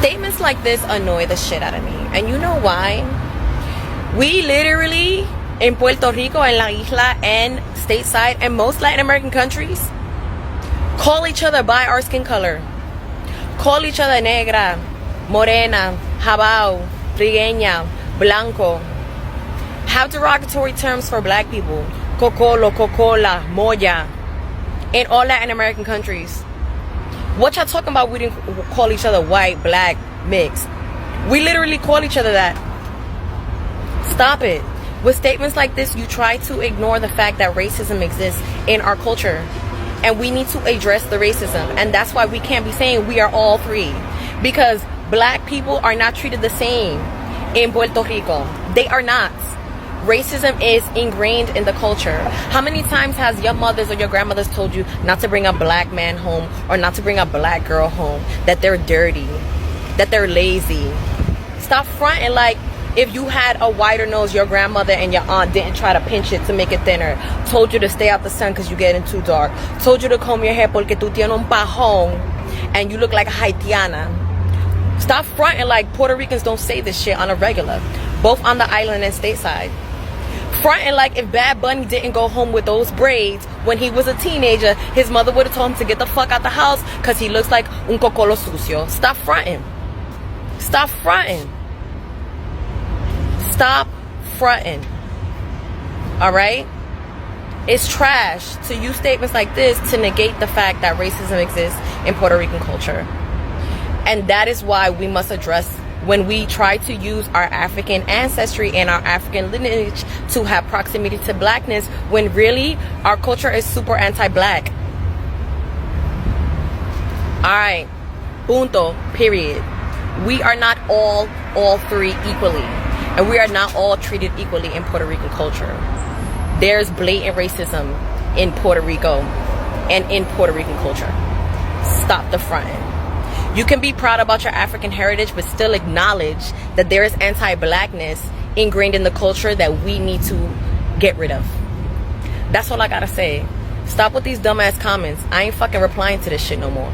Statements like this annoy the shit out of me. And you know why? We literally, in Puerto Rico, en la isla, and stateside, and most Latin American countries, call each other by our skin color. Call each other negra, morena, jabao, trigueña, blanco. Have derogatory terms for black people. Cocolo, cocola, moya. In all Latin American countries. What y'all talking about? We didn't call each other white, black, mixed. We literally call each other that. Stop it. With statements like this, you try to ignore the fact that racism exists in our culture. And we need to address the racism. And that's why we can't be saying we are all three. Because black people are not treated the same in Puerto Rico. They are not. Racism is ingrained in the culture. How many times has your mothers or your grandmothers told you not to bring a black man home or not to bring a black girl home? That they're dirty, that they're lazy. Stop fronting like if you had a wider nose, your grandmother and your aunt didn't try to pinch it to make it thinner. Told you to stay out the sun because you're getting too dark. Told you to comb your hair porque tú tienes un pajón and you look like a Haitiana. Stop fronting like Puerto Ricans don't say this shit on a regular. Both on the island and stateside. Fronting like if Bad Bunny didn't go home with those braids when he was a teenager, his mother would have told him to get the fuck out the house because he looks like un cocolo sucio. Stop fronting. Stop fronting. Stop fronting. Alright? It's trash to use statements like this to negate the fact that racism exists in Puerto Rican culture. And that is why we must address when we try to use our African ancestry and our African lineage to have proximity to blackness, when really our culture is super anti-black. Alright, punto, period. We are not all three equally, and we are not all treated equally in Puerto Rican culture. There's blatant racism in Puerto Rico and in Puerto Rican culture. Stop the fronting. You can be proud about your African heritage, but still acknowledge that there is anti-blackness ingrained in the culture that we need to get rid of. That's all I gotta say. Stop with these dumbass comments. I ain't fucking replying to this shit no more.